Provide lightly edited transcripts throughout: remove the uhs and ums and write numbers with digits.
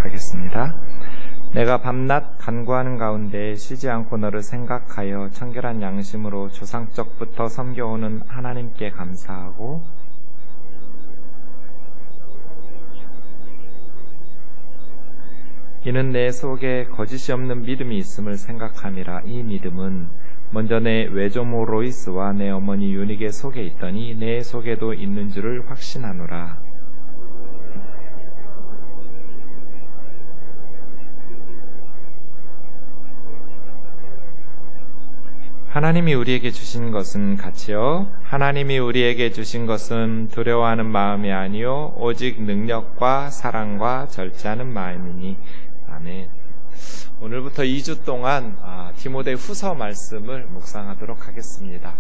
하겠습니다. 내가 밤낮 간구하는 가운데 쉬지 않고 너를 생각하여 청결한 양심으로 조상적부터 섬겨오는 하나님께 감사하고 이는 내 속에 거짓이 없는 믿음이 있음을 생각함이라. 이 믿음은 먼저 내 외조모 로이스와 내 어머니 유닉의 속에 있더니 내 속에도 있는 줄을 확신하노라. 하나님이 우리에게 주신 것은 같이요. 하나님이 우리에게 주신 것은 두려워하는 마음이 아니요 오직 능력과 사랑과 절제하는 마음이니. 아멘. 오늘부터 2주 동안 디모데 후서 말씀을 묵상하도록 하겠습니다.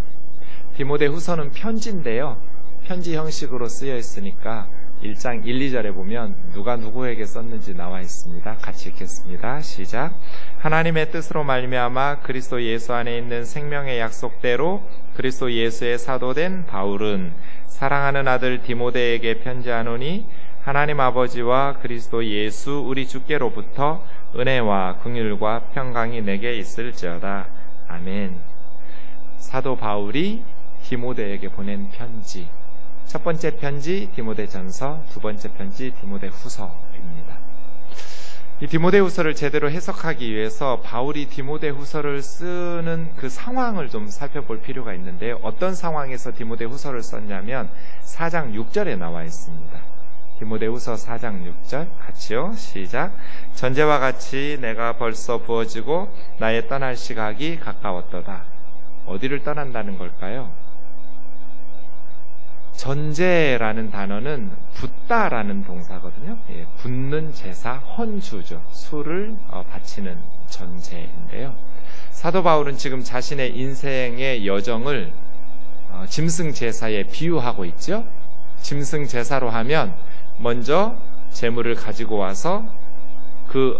디모데 후서는 편지인데요. 편지 형식으로 쓰여 있으니까 1장 1, 2절에 보면 누가 누구에게 썼는지 나와 있습니다. 같이 읽겠습니다. 시작. 하나님의 뜻으로 말미암아 그리스도 예수 안에 있는 생명의 약속대로 그리스도 예수의 사도된 바울은 사랑하는 아들 디모데에게 편지하노니 하나님 아버지와 그리스도 예수 우리 주께로부터 은혜와 긍휼과 평강이 내게 있을지어다. 아멘. 사도 바울이 디모데에게 보낸 편지. 첫 번째 편지 디모데전서, 두 번째 편지 디모데후서입니다. 이 디모데후서를 제대로 해석하기 위해서 바울이 디모데후서를 쓰는 그 상황을 좀 살펴볼 필요가 있는데요. 어떤 상황에서 디모데후서를 썼냐면 4장 6절에 나와 있습니다. 디모데후서 4장 6절 같이요. 시작. 전제와 같이 내가 벌써 부어지고 나의 떠날 시각이 가까웠도다. 어디를 떠난다는 걸까요? 전제라는 단어는 붓다라는 동사거든요. 예, 붓는 제사, 헌주죠. 술을 바치는 전제인데요. 사도 바울은 지금 자신의 인생의 여정을 짐승 제사에 비유하고 있죠. 짐승 제사로 하면 먼저 제물을 가지고 와서 그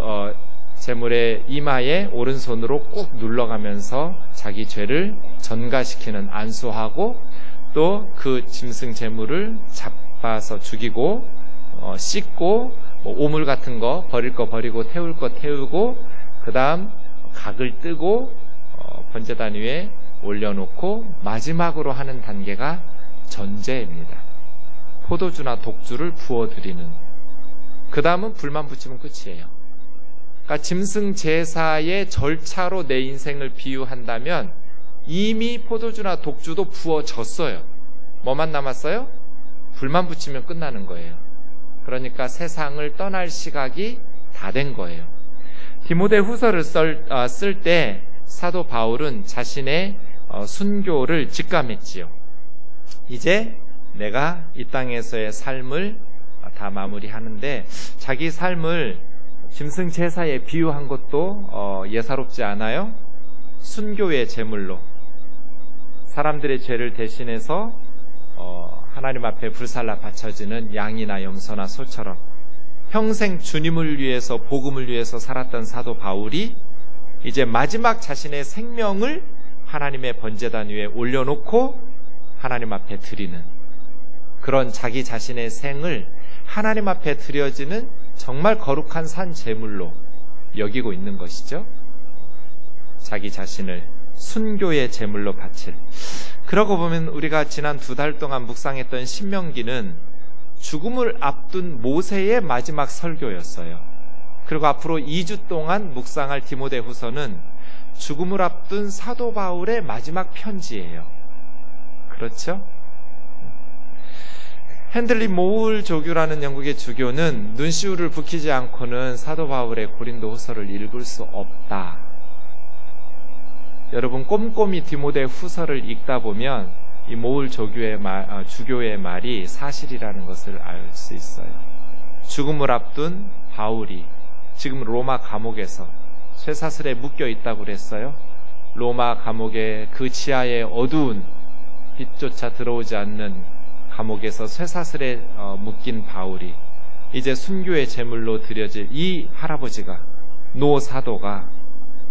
제물의 이마에 오른손으로 꾹 눌러가면서 자기 죄를 전가시키는 안수하고 또 그 짐승 제물을 잡아서 죽이고 씻고 오물 같은 거 버릴 거 버리고 태울 거 태우고 그 다음 각을 뜨고 번제단 위에 올려놓고 마지막으로 하는 단계가 전제입니다. 포도주나 독주를 부어드리는. 그 다음은 불만 붙이면 끝이에요. 그러니까 짐승 제사의 절차로 내 인생을 비유한다면 이미 포도주나 독주도 부어졌어요. 뭐만 남았어요? 불만 붙이면 끝나는 거예요. 그러니까 세상을 떠날 시각이 다 된 거예요. 디모데 후서를 쓸 때 사도 바울은 자신의 순교를 직감했지요. 이제 내가 이 땅에서의 삶을 다 마무리하는데 자기 삶을 짐승 제사에 비유한 것도 예사롭지 않아요? 순교의 제물로 사람들의 죄를 대신해서 하나님 앞에 불살라 바쳐지는 양이나 염소나 소처럼 평생 주님을 위해서 복음을 위해서 살았던 사도 바울이 이제 마지막 자신의 생명을 하나님의 번제단 위에 올려놓고 하나님 앞에 드리는 그런 자기 자신의 생을 하나님 앞에 드려지는 정말 거룩한 산 제물로 여기고 있는 것이죠. 자기 자신을 순교의 제물로 바칠. 그러고 보면 우리가 지난 2달 동안 묵상했던 신명기는 죽음을 앞둔 모세의 마지막 설교였어요. 그리고 앞으로 2주 동안 묵상할 디모데후서는 죽음을 앞둔 사도 바울의 마지막 편지예요. 그렇죠? 핸들리 모울 조교라는 영국의 주교는 눈시울을 붉히지 않고는 사도 바울의 고린도 후서를 읽을 수 없다. 여러분 꼼꼼히 디모데 후서를 읽다 보면 이 모울 주교의 말이 사실이라는 것을 알 수 있어요. 죽음을 앞둔 바울이 지금 로마 감옥에서 쇠사슬에 묶여 있다고 그랬어요. 로마 감옥의 그 지하의 어두운 빛조차 들어오지 않는 감옥에서 쇠사슬에 묶인 바울이 이제 순교의 제물로 드려질 이 할아버지가 노 사도가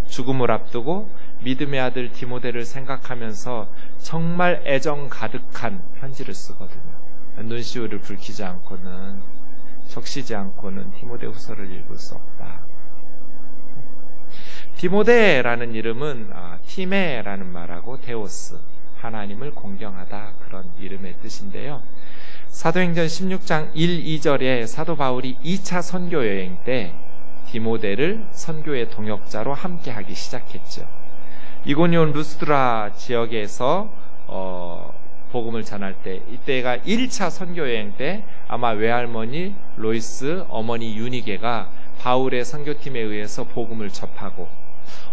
죽음을 앞두고 믿음의 아들 디모데를 생각하면서 정말 애정 가득한 편지를 쓰거든요. 눈시울을 붉히지 않고는 적시지 않고는 디모데후서를 읽을 수 없다. 디모데라는 이름은 티메라는 말하고 데오스, 하나님을 공경하다, 그런 이름의 뜻인데요. 사도행전 16장 1, 2절에 사도 바울이 2차 선교 여행 때 디모데를 선교의 동역자로 함께하기 시작했죠. 이고니온 루스드라 지역에서 복음을 전할 때, 이때가 1차 선교 여행 때 아마 외할머니 로이스, 어머니 유니게가 바울의 선교팀에 의해서 복음을 접하고,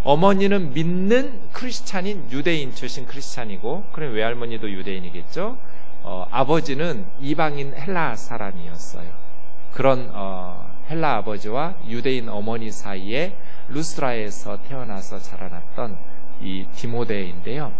어머니는 믿는 크리스찬인 유대인 출신 크리스찬이고, 그럼 외할머니도 유대인이겠죠. 아버지는 이방인 헬라 사람이었어요. 그런 헬라 아버지와 유대인 어머니 사이에 루스드라에서 태어나서 자라났던 이 디모데인데요.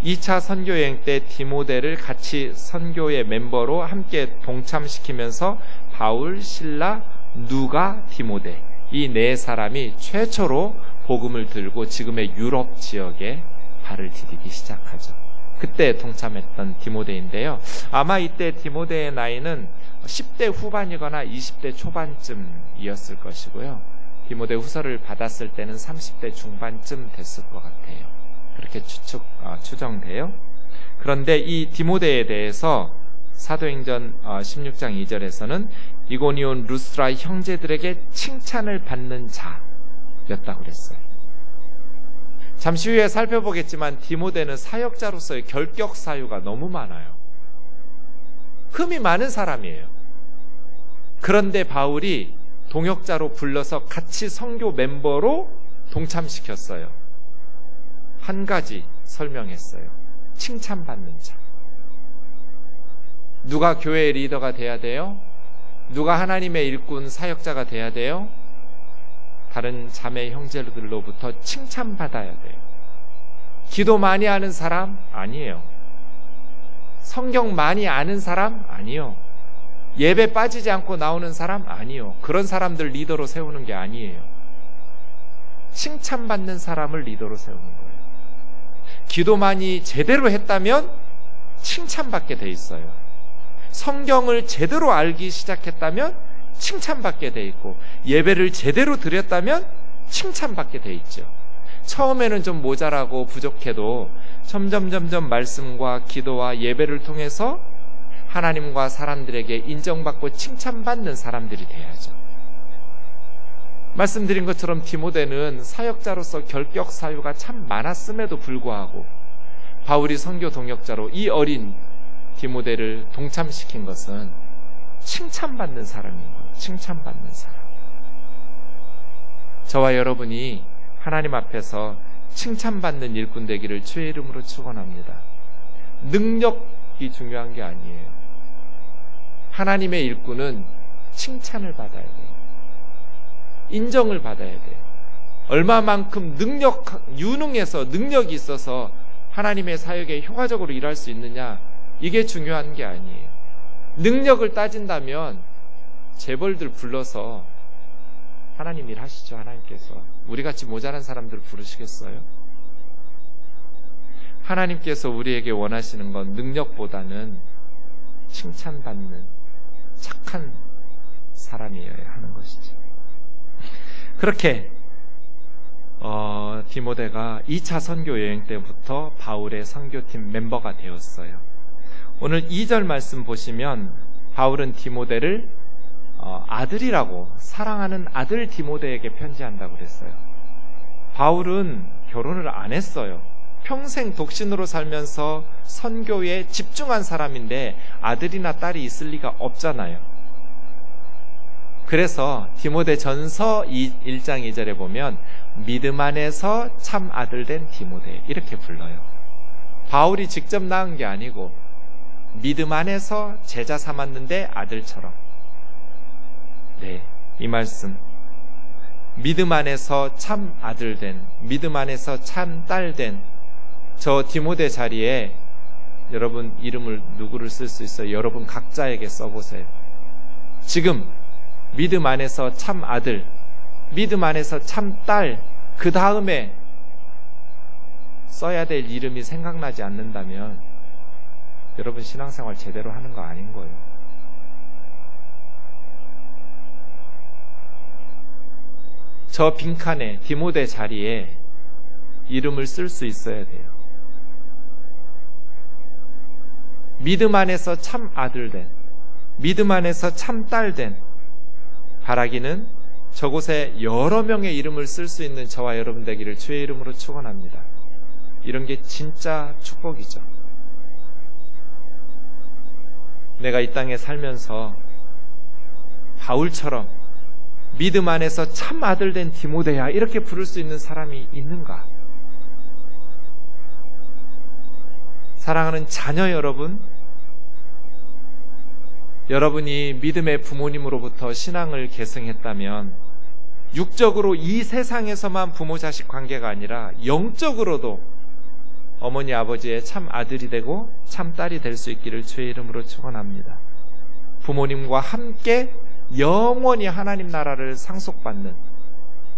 2차 선교여행 때 디모데를 같이 선교의 멤버로 함께 동참시키면서 바울, 실라, 누가, 디모데, 이 네 사람이 최초로 복음을 들고 지금의 유럽 지역에 발을 디디기 시작하죠. 그때 동참했던 디모데인데요. 아마 이때 디모데의 나이는 10대 후반이거나 20대 초반쯤이었을 것이고요. 디모데 후서를 받았을 때는 30대 중반쯤 됐을 것 같아요. 그렇게 추정돼요. 그런데 이 디모데에 대해서 사도행전 16장 2절에서는 이고니온 루스드라 형제들에게 칭찬을 받는 자였다고 그랬어요. 잠시 후에 살펴보겠지만 디모데는 사역자로서의 결격 사유가 너무 많아요. 흠이 많은 사람이에요. 그런데 바울이 동역자로 불러서 같이 선교 멤버로 동참시켰어요. 한 가지 설명했어요. 칭찬받는 자. 누가 교회의 리더가 돼야 돼요? 누가 하나님의 일꾼 사역자가 돼야 돼요? 다른 자매 형제들로부터 칭찬받아야 돼요. 기도 많이 하는 사람? 아니에요. 성경 많이 아는 사람? 아니요. 예배 빠지지 않고 나오는 사람? 아니요. 그런 사람들 리더로 세우는 게 아니에요. 칭찬받는 사람을 리더로 세우는 거예요. 기도 많이 제대로 했다면 칭찬받게 돼 있어요. 성경을 제대로 알기 시작했다면 칭찬받게 돼 있고, 예배를 제대로 드렸다면 칭찬받게 돼 있죠. 처음에는 좀 모자라고 부족해도 점점 말씀과 기도와 예배를 통해서 하나님과 사람들에게 인정받고 칭찬받는 사람들이 돼야죠. 말씀드린 것처럼 디모데는 사역자로서 결격 사유가 참 많았음에도 불구하고 바울이 선교 동역자로 이 어린 디모데를 동참시킨 것은 칭찬받는 사람인 거예요. 칭찬받는 사람. 저와 여러분이 하나님 앞에서 칭찬받는 일꾼 되기를 주의 이름으로 축원합니다. 능력이 중요한 게 아니에요. 하나님의 일꾼은 칭찬을 받아야 돼요. 인정을 받아야 돼요. 얼마만큼 유능해서 능력이 있어서 하나님의 사역에 효과적으로 일할 수 있느냐, 이게 중요한 게 아니에요. 능력을 따진다면 재벌들 불러서 하나님 일 하시죠. 하나님께서 우리같이 모자란 사람들 부르시겠어요? 하나님께서 우리에게 원하시는 건 능력보다는 칭찬받는 착한 사람이어야 하는 것이죠. 그렇게 디모데가 2차 선교 여행 때부터 바울의 선교팀 멤버가 되었어요. 오늘 2절 말씀 보시면 바울은 디모데를 아들이라고, 사랑하는 아들 디모데에게 편지한다고 그랬어요. 바울은 결혼을 안 했어요. 평생 독신으로 살면서 선교에 집중한 사람인데 아들이나 딸이 있을 리가 없잖아요. 그래서 디모데 전서 1장 2절에 보면 믿음 안에서 참 아들 된 디모데, 이렇게 불러요. 바울이 직접 낳은 게 아니고 믿음 안에서 제자 삼았는데 아들처럼. 네, 이 말씀, 믿음 안에서 참 아들 된, 믿음 안에서 참 딸 된 저 디모데 자리에 여러분 이름을 누구를 쓸 수 있어요? 여러분 각자에게 써보세요. 지금 믿음 안에서 참 아들, 믿음 안에서 참 딸, 그 다음에 써야 될 이름이 생각나지 않는다면 여러분 신앙생활 제대로 하는 거 아닌 거예요. 저 빈칸에 디모데 자리에 이름을 쓸 수 있어야 돼요. 믿음 안에서 참 아들 된, 믿음 안에서 참 딸 된, 바라기는 저곳에 여러 명의 이름을 쓸 수 있는 저와 여러분 되기를 주의 이름으로 축원합니다. 이런 게 진짜 축복이죠. 내가 이 땅에 살면서 바울처럼 믿음 안에서 참 아들 된 디모데야 이렇게 부를 수 있는 사람이 있는가? 사랑하는 자녀 여러분, 여러분이 믿음의 부모님으로부터 신앙을 계승했다면 육적으로 이 세상에서만 부모 자식 관계가 아니라 영적으로도 어머니 아버지의 참 아들이 되고 참 딸이 될 수 있기를 주의 이름으로 축원합니다. 부모님과 함께 영원히 하나님 나라를 상속받는,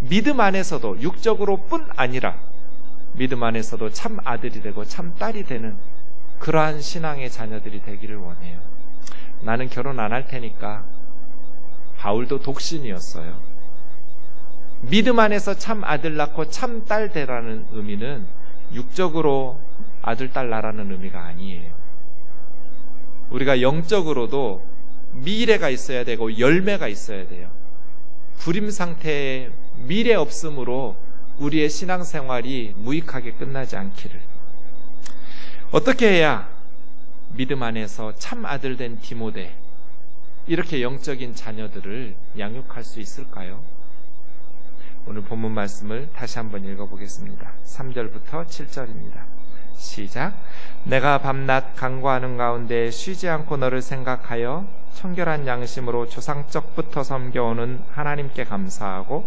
믿음 안에서도 육적으로뿐 아니라 믿음 안에서도 참 아들이 되고 참 딸이 되는 그러한 신앙의 자녀들이 되기를 원해요. 나는 결혼 안 할 테니까. 바울도 독신이었어요. 믿음 안에서 참 아들 낳고 참 딸 되라는 의미는 육적으로 아들 딸 낳라는 의미가 아니에요. 우리가 영적으로도 미래가 있어야 되고 열매가 있어야 돼요. 불임 상태의 미래 없음으로 우리의 신앙생활이 무익하게 끝나지 않기를. 어떻게 해야 믿음 안에서 참 아들 된 디모데, 이렇게 영적인 자녀들을 양육할 수 있을까요? 오늘 본문 말씀을 다시 한번 읽어보겠습니다. 3절부터 7절입니다. 시작. 내가 밤낮 간구하는 가운데 쉬지 않고 너를 생각하여 청결한 양심으로 조상적부터 섬겨오는 하나님께 감사하고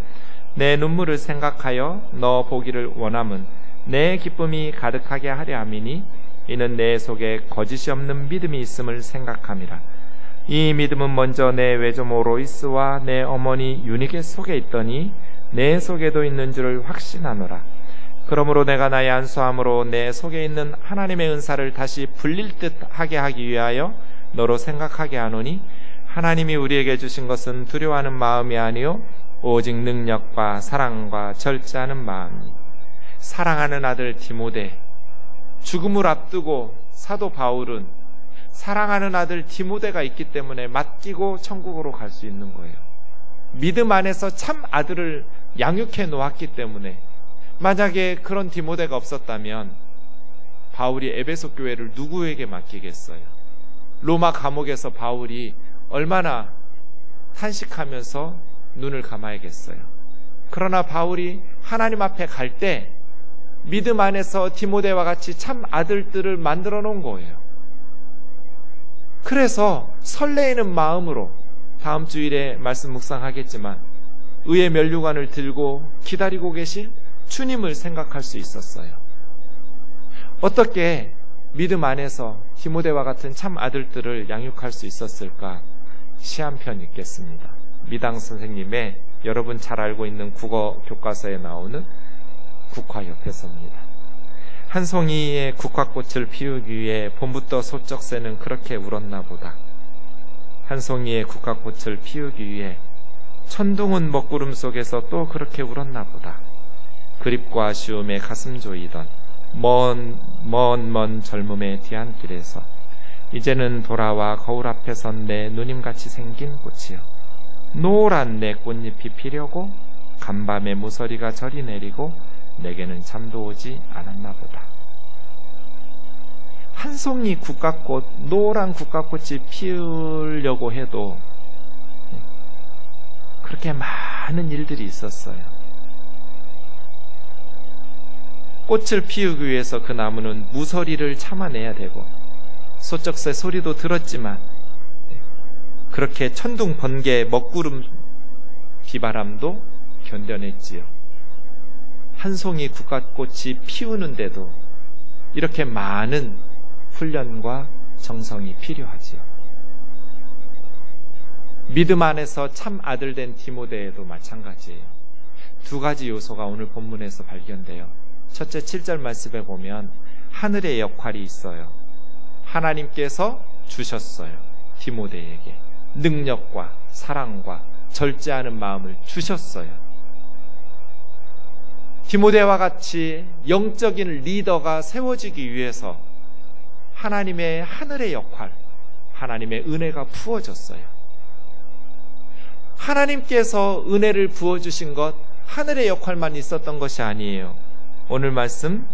내 눈물을 생각하여 너 보기를 원함은 내 기쁨이 가득하게 하려 함이니 이는 내 속에 거짓이 없는 믿음이 있음을 생각함이라. 이 믿음은 먼저 내 외조모 로이스와 내 어머니 유니게 속에 있더니 내 속에도 있는 줄을 확신하노라. 그러므로 내가 나의 안수함으로 내 속에 있는 하나님의 은사를 다시 불릴 듯 하게 하기 위하여 너로 생각하게 하노니 하나님이 우리에게 주신 것은 두려워하는 마음이 아니요 오직 능력과 사랑과 절제하는 마음이. 사랑하는 아들 디모데, 죽음을 앞두고 사도 바울은 사랑하는 아들 디모데가 있기 때문에 맡기고 천국으로 갈 수 있는 거예요. 믿음 안에서 참 아들을 양육해 놓았기 때문에. 만약에 그런 디모데가 없었다면 바울이 에베소 교회를 누구에게 맡기겠어요? 로마 감옥에서 바울이 얼마나 탄식하면서 눈을 감아야겠어요. 그러나 바울이 하나님 앞에 갈 때 믿음 안에서 디모데와 같이 참 아들들을 만들어 놓은 거예요. 그래서 설레이는 마음으로 다음 주일에 말씀 묵상하겠지만 의의 면류관을 들고 기다리고 계실 주님을 생각할 수 있었어요. 어떻게 믿음 안에서 디모데와 같은 참 아들들을 양육할 수 있었을까? 시 한 편 읽겠습니다. 미당 선생님의 여러분 잘 알고 있는 국어 교과서에 나오는 국화옆에서입니다. 한 송이의 국화꽃을 피우기 위해 봄부터 소쩍새는 그렇게 울었나 보다. 한 송이의 국화꽃을 피우기 위해 천둥은 먹구름 속에서 또 그렇게 울었나 보다. 그립과 아쉬움에 가슴 조이던 먼 젊음의 뒤안길에서 이제는 돌아와 거울 앞에 선 내 누님같이 생긴 꽃이여, 노란 내 꽃잎이 피려고 간밤에 모서리가 저리 내리고 내게는 잠도 오지 않았나 보다. 한 송이 국화꽃, 노란 국화꽃이 피우려고 해도 그렇게 많은 일들이 있었어요. 꽃을 피우기 위해서 그 나무는 무서리를 참아내야 되고 소쩍새 소리도 들었지만 그렇게 천둥 번개 먹구름 비바람도 견뎌냈지요. 한 송이 국화꽃이 피우는데도 이렇게 많은 훈련과 정성이 필요하지요. 믿음 안에서 참 아들 된 디모데에도 마찬가지예요. 두 가지 요소가 오늘 본문에서 발견돼요. 첫째 7절 말씀에 보면 하늘의 역할이 있어요. 하나님께서 주셨어요. 디모데에게 능력과 사랑과 절제하는 마음을 주셨어요. 디모데와 같이 영적인 리더가 세워지기 위해서 하나님의 하늘의 역할, 하나님의 은혜가 부어졌어요. 하나님께서 은혜를 부어주신 것, 하늘의 역할만 있었던 것이 아니에요. 오늘 말씀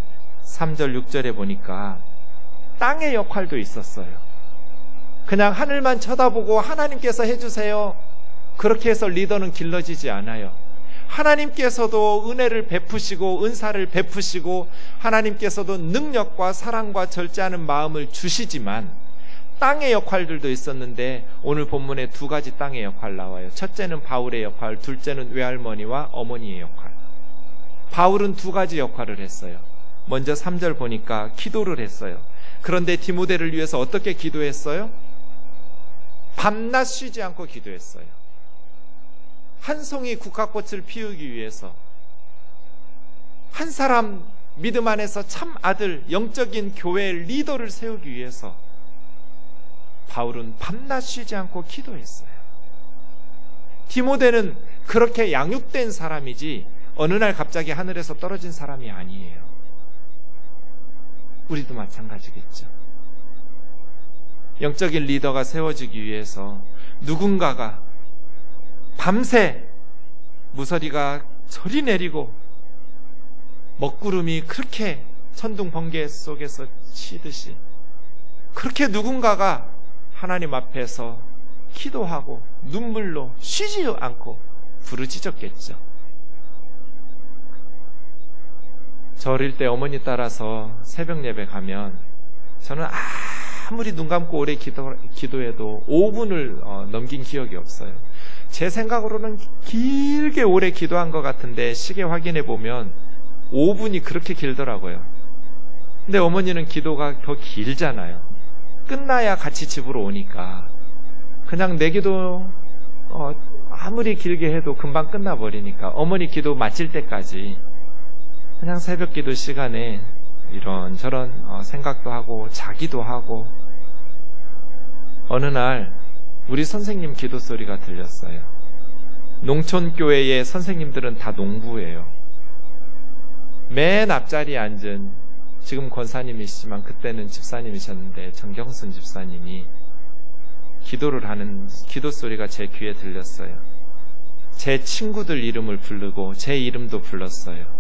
3절 6절에 보니까 땅의 역할도 있었어요. 그냥 하늘만 쳐다보고 하나님께서 해주세요, 그렇게 해서 리더는 길러지지 않아요. 하나님께서도 은혜를 베푸시고 은사를 베푸시고 하나님께서도 능력과 사랑과 절제하는 마음을 주시지만 땅의 역할들도 있었는데 오늘 본문에 두 가지 땅의 역할 나와요. 첫째는 바울의 역할, 둘째는 외할머니와 어머니의 역할. 바울은 두 가지 역할을 했어요. 먼저 3절 보니까 기도를 했어요. 그런데 디모데를 위해서 어떻게 기도했어요? 밤낮 쉬지 않고 기도했어요. 한 송이 국화꽃을 피우기 위해서, 한 사람 믿음 안에서 참 아들, 영적인 교회의 리더를 세우기 위해서 바울은 밤낮 쉬지 않고 기도했어요. 디모데는 그렇게 양육된 사람이지 어느 날 갑자기 하늘에서 떨어진 사람이 아니에요. 우리도 마찬가지겠죠. 영적인 리더가 세워지기 위해서 누군가가 밤새 무서리가 저리 내리고 먹구름이 그렇게 천둥 번개 속에서 치듯이 그렇게 누군가가 하나님 앞에서 기도하고 눈물로 쉬지 않고 부르짖었겠죠. 저 어릴 때 어머니 따라서 새벽 예배 가면 저는 아무리 눈 감고 오래 기도해도 5분을 넘긴 기억이 없어요. 제 생각으로는 길게 오래 기도한 것 같은데 시계 확인해 보면 5분이 그렇게 길더라고요. 근데 어머니는 기도가 더 길잖아요. 끝나야 같이 집으로 오니까 그냥 내 기도 아무리 길게 해도 금방 끝나버리니까 어머니 기도 마칠 때까지 그냥 새벽 기도 시간에 이런저런 생각도 하고 자기도 하고, 어느 날 우리 선생님 기도 소리가 들렸어요. 농촌교회의 선생님들은 다 농부예요. 맨 앞자리에 앉은, 지금 권사님이시지만 그때는 집사님이셨는데 정경순 집사님이 기도를 하는 기도 소리가 제 귀에 들렸어요. 제 친구들 이름을 부르고 제 이름도 불렀어요.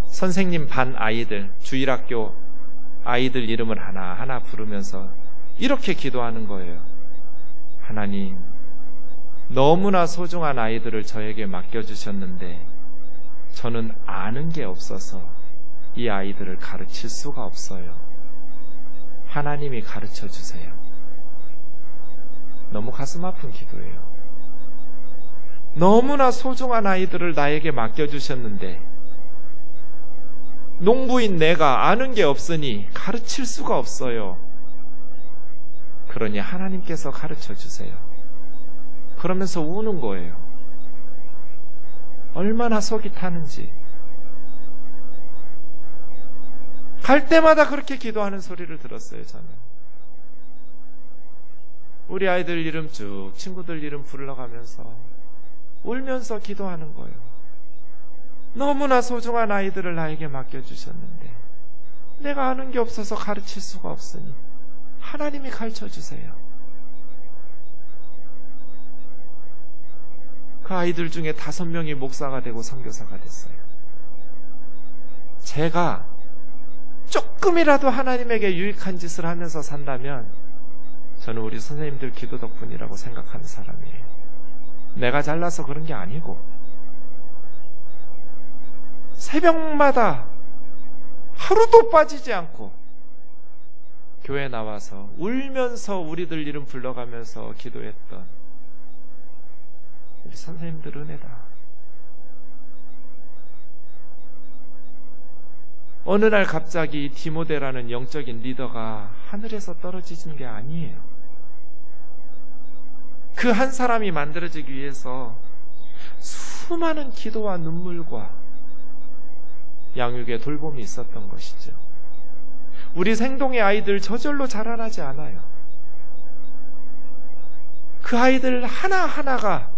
선생님 반 아이들, 주일학교 아이들 이름을 하나하나 부르면서 이렇게 기도하는 거예요. 하나님, 너무나 소중한 아이들을 저에게 맡겨주셨는데 저는 아는 게 없어서 이 아이들을 가르칠 수가 없어요. 하나님이 가르쳐 주세요. 너무 가슴 아픈 기도예요. 너무나 소중한 아이들을 나에게 맡겨주셨는데 농부인 내가 아는 게 없으니 가르칠 수가 없어요. 그러니 하나님께서 가르쳐 주세요. 그러면서 우는 거예요. 얼마나 속이 타는지. 갈 때마다 그렇게 기도하는 소리를 들었어요, 저는. 우리 아이들 이름 쭉 친구들 이름 불러가면서 울면서 기도하는 거예요. 너무나 소중한 아이들을 나에게 맡겨주셨는데 내가 아는 게 없어서 가르칠 수가 없으니 하나님이 가르쳐주세요. 그 아이들 중에 5명이 목사가 되고 선교사가 됐어요. 제가 조금이라도 하나님에게 유익한 짓을 하면서 산다면 저는 우리 선생님들 기도 덕분이라고 생각하는 사람이에요. 내가 잘나서 그런 게 아니고 새벽마다 하루도 빠지지 않고 교회 나와서 울면서 우리들 이름 불러가면서 기도했던 우리 선생님들 은혜다. 어느 날 갑자기 디모데라는 영적인 리더가 하늘에서 떨어지는 게 아니에요. 그 한 사람이 만들어지기 위해서 수많은 기도와 눈물과 양육의 돌봄이 있었던 것이죠. 우리 생동의 아이들 저절로 자라나지 않아요. 그 아이들 하나하나가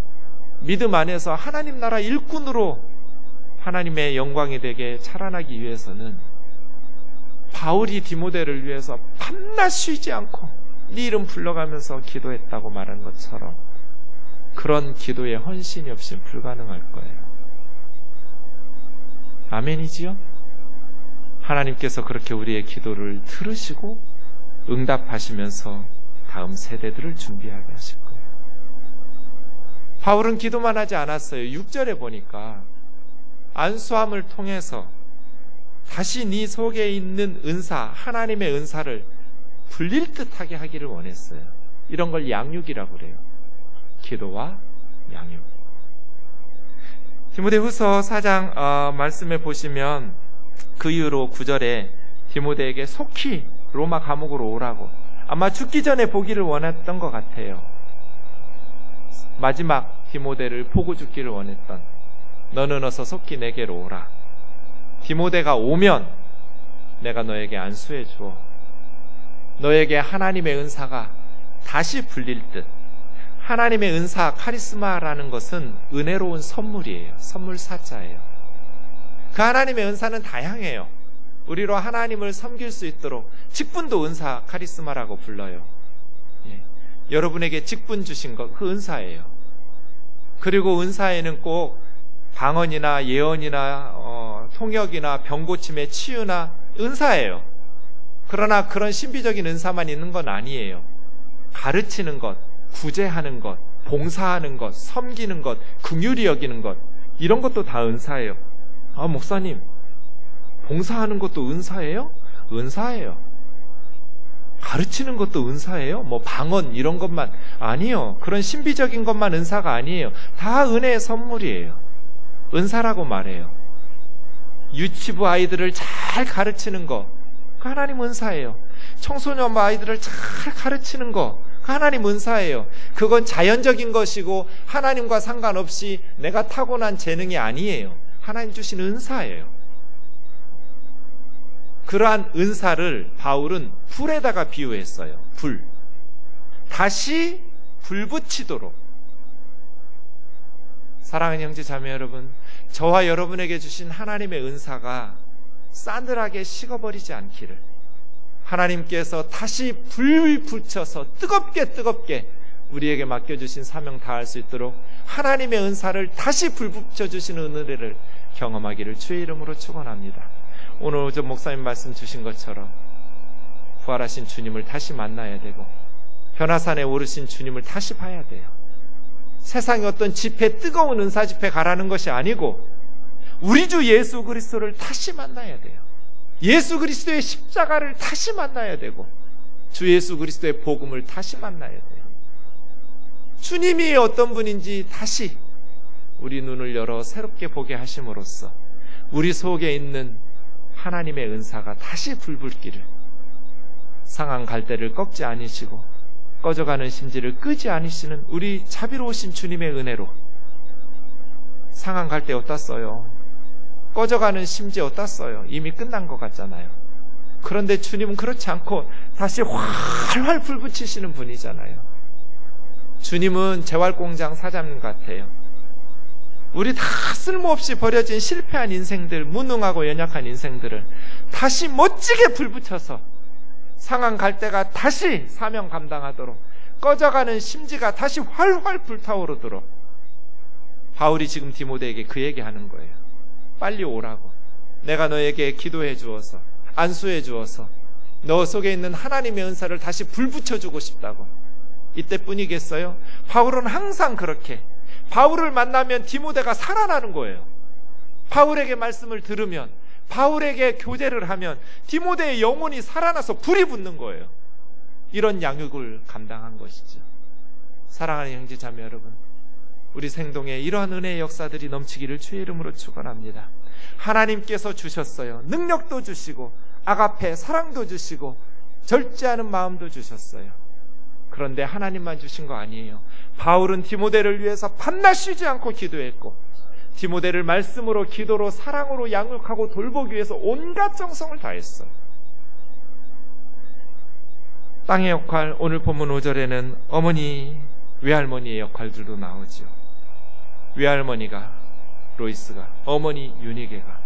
믿음 안에서 하나님 나라 일꾼으로 하나님의 영광이 되게 자라나기 위해서는 바울이 디모데를 위해서 밤낮 쉬지 않고 네 이름 불러가면서 기도했다고 말한 것처럼 그런 기도에 헌신이 없이는 불가능할 거예요. 아멘이지요? 하나님께서 그렇게 우리의 기도를 들으시고 응답하시면서 다음 세대들을 준비하게 하실 거예요. 바울은 기도만 하지 않았어요. 6절에 보니까 안수함을 통해서 다시 네 속에 있는 은사, 하나님의 은사를 불릴 듯하게 하기를 원했어요. 이런 걸 양육이라고 그래요. 기도와 양육. 디모데후서 4장 말씀에 보시면 그 이후로 9절에 디모데에게 속히 로마 감옥으로 오라고 아마 죽기 전에 보기를 원했던 것 같아요. 마지막 디모데를 보고 죽기를 원했던 너는 어서 속히 내게로 오라. 디모데가 오면 내가 너에게 안수해 주어 너에게 하나님의 은사가 다시 불릴 듯. 하나님의 은사, 카리스마라는 것은 은혜로운 선물이에요. 선물 사자예요. 그 하나님의 은사는 다양해요. 우리로 하나님을 섬길 수 있도록 직분도 은사, 카리스마라고 불러요. 예. 여러분에게 직분 주신 것, 그 은사예요. 그리고 은사에는 꼭 방언이나 예언이나 통역이나 병고침의 치유나 은사예요. 그러나 그런 신비적인 은사만 있는 건 아니에요. 가르치는 것, 구제하는 것, 봉사하는 것, 섬기는 것, 긍휼히 여기는 것, 이런 것도 다 은사예요. 아, 목사님, 봉사하는 것도 은사예요? 은사예요. 가르치는 것도 은사예요? 뭐 방언 이런 것만 아니요. 그런 신비적인 것만 은사가 아니에요. 다 은혜의 선물이에요. 은사라고 말해요. 유치부 아이들을 잘 가르치는 거, 그 하나님 은사예요. 청소년 아이들을 잘 가르치는 거, 그 하나님 은사예요. 그건 자연적인 것이고 하나님과 상관없이 내가 타고난 재능이 아니에요. 하나님 주신 은사예요. 그러한 은사를 바울은 불에다가 비유했어요. 불. 다시 불 붙이도록. 사랑하는 형제 자매 여러분, 저와 여러분에게 주신 하나님의 은사가 싸늘하게 식어버리지 않기를 하나님께서 다시 불 붙여서 뜨겁게 우리에게 맡겨주신 사명 다할 수 있도록 하나님의 은사를 다시 불 붙여주시는 은혜를 경험하기를 주의 이름으로 축원합니다. 오늘 오전 목사님 말씀 주신 것처럼 부활하신 주님을 다시 만나야 되고 변화산에 오르신 주님을 다시 봐야 돼요. 세상에 어떤 집회, 뜨거운 은사 집회 가라는 것이 아니고 우리 주 예수 그리스도를 다시 만나야 돼요. 예수 그리스도의 십자가를 다시 만나야 되고 주 예수 그리스도의 복음을 다시 만나야 돼요. 주님이 어떤 분인지 다시 우리 눈을 열어 새롭게 보게 하심으로써 우리 속에 있는 하나님의 은사가 다시 불붙기를, 상한 갈대를 꺾지 아니시고 꺼져가는 심지를 끄지 아니시는 우리 자비로우신 주님의 은혜로 상한 갈대 어디다 써요? 꺼져가는 심지 어디다 써요? 이미 끝난 것 같잖아요. 그런데 주님은 그렇지 않고 다시 활활 불붙이시는 분이잖아요. 주님은 재활공장 사장님 같아요. 우리 다 쓸모없이 버려진 실패한 인생들, 무능하고 연약한 인생들을 다시 멋지게 불붙여서 상한 갈대가 다시 사명 감당하도록, 꺼져가는 심지가 다시 활활 불타오르도록 바울이 지금 디모데에게 그 얘기하는 거예요. 빨리 오라고. 내가 너에게 기도해 주어서, 안수해 주어서 너 속에 있는 하나님의 은사를 다시 불붙여주고 싶다고. 이때뿐이겠어요? 바울은 항상 그렇게, 바울을 만나면 디모데가 살아나는 거예요. 바울에게 말씀을 들으면, 바울에게 교제를 하면 디모데의 영혼이 살아나서 불이 붙는 거예요. 이런 양육을 감당한 것이죠. 사랑하는 형제 자매 여러분, 우리 생동에 이러한 은혜의 역사들이 넘치기를 주의 이름으로 축원합니다. 하나님께서 주셨어요. 능력도 주시고 아가페 사랑도 주시고 절제하는 마음도 주셨어요. 그런데 하나님만 주신 거 아니에요. 바울은 디모데를 위해서 밤낮 쉬지 않고 기도했고, 디모데를 말씀으로, 기도로, 사랑으로 양육하고 돌보기 위해서 온갖 정성을 다했어요. 땅의 역할, 오늘 본문 5절에는 어머니, 외할머니의 역할들도 나오죠. 외할머니가 로이스가, 어머니 유니게가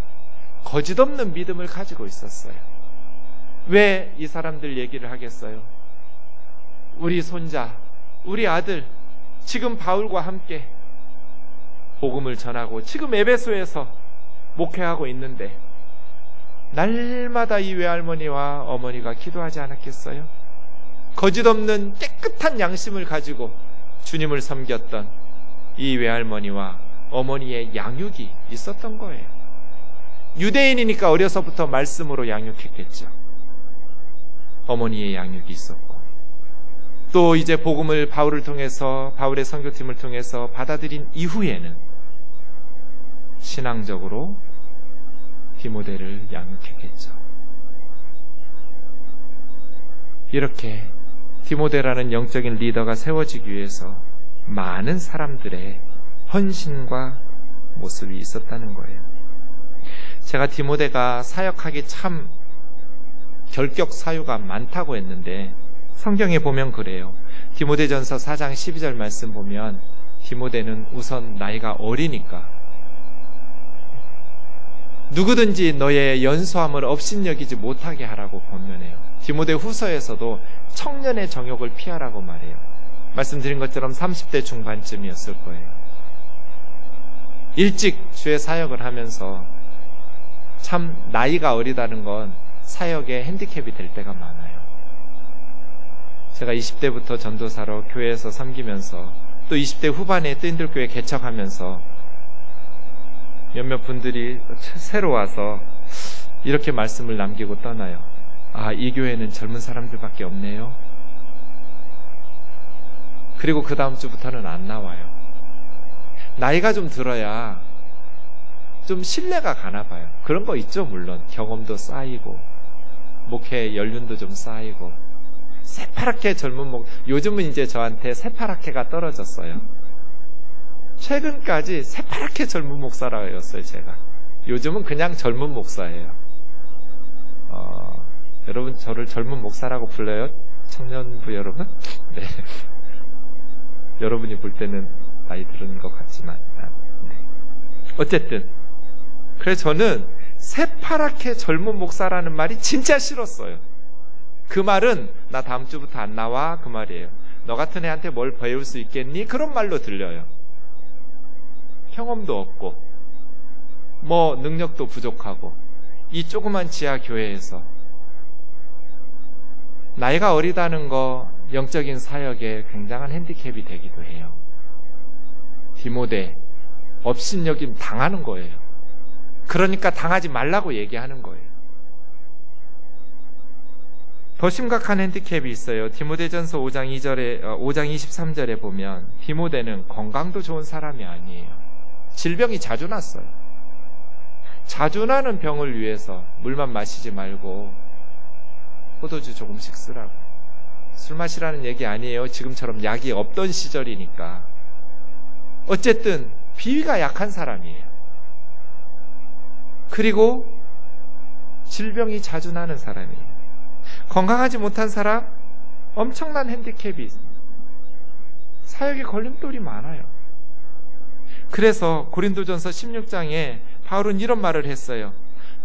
거짓없는 믿음을 가지고 있었어요. 왜 이 사람들 얘기를 하겠어요? 우리 손자, 우리 아들 지금 바울과 함께 복음을 전하고 지금 에베소에서 목회하고 있는데 날마다 이 외할머니와 어머니가 기도하지 않았겠어요? 거짓없는 깨끗한 양심을 가지고 주님을 섬겼던 이 외할머니와 어머니의 양육이 있었던 거예요. 유대인이니까 어려서부터 말씀으로 양육했겠죠. 어머니의 양육이 있었고, 또 이제 복음을 바울을 통해서, 바울의 선교팀을 통해서 받아들인 이후에는 신앙적으로 디모데를 양육했겠죠. 이렇게 디모데라는 영적인 리더가 세워지기 위해서 많은 사람들의 헌신과 모습이 있었다는 거예요. 제가 디모데가 사역하기 참 결격 사유가 많다고 했는데 성경에 보면 그래요. 디모데전서 4장 12절 말씀 보면 디모데는 우선 나이가 어리니까 누구든지 너의 연소함을 업신여기지 못하게 하라고 권면해요. 디모데 후서에서도 청년의 정욕을 피하라고 말해요. 말씀드린 것처럼 30대 중반쯤이었을 거예요. 일찍 주의 사역을 하면서 참 나이가 어리다는 건 사역에 핸디캡이 될 때가 많아요. 제가 20대부터 전도사로 교회에서 섬기면서 또 20대 후반에 뜨인들교회 개척하면서 몇몇 분들이 새로 와서 이렇게 말씀을 남기고 떠나요. 아, 이 교회는 젊은 사람들밖에 없네요. 그리고 그 다음 주부터는 안 나와요. 나이가 좀 들어야 좀 신뢰가 가나 봐요. 그런 거 있죠, 물론. 경험도 쌓이고 목회 연륜도 좀 쌓이고. 새파랗게 젊은 요즘은 이제 저한테 새파랗게가 떨어졌어요. 최근까지 새파랗게 젊은 목사라였어요, 제가. 요즘은 그냥 젊은 목사예요. 여러분 저를 젊은 목사라고 불러요? 청년부 여러분? 네. 여러분이 볼 때는 나이 들은 것 같지만. 네. 어쨌든 그래서 저는 새파랗게 젊은 목사라는 말이 진짜 싫었어요. 그 말은 나 다음 주부터 안 나와, 그 말이에요. 너 같은 애한테 뭘 배울 수 있겠니? 그런 말로 들려요. 경험도 없고 뭐 능력도 부족하고 이 조그만 지하 교회에서 나이가 어리다는 거 영적인 사역에 굉장한 핸디캡이 되기도 해요. 디모데 업신여김 당하는 거예요. 그러니까 당하지 말라고 얘기하는 거예요. 더 심각한 핸디캡이 있어요. 디모데전서 5장 23절에 보면 디모데는 건강도 좋은 사람이 아니에요. 질병이 자주 났어요. 자주 나는 병을 위해서 물만 마시지 말고 포도주 조금씩 쓰라고. 술 마시라는 얘기 아니에요. 지금처럼 약이 없던 시절이니까. 어쨌든 비위가 약한 사람이에요. 그리고 질병이 자주 나는 사람이에요. 건강하지 못한 사람, 엄청난 핸디캡이 있습니다. 사역에 걸림돌이 많아요. 그래서 고린도전서 16장에 바울은 이런 말을 했어요.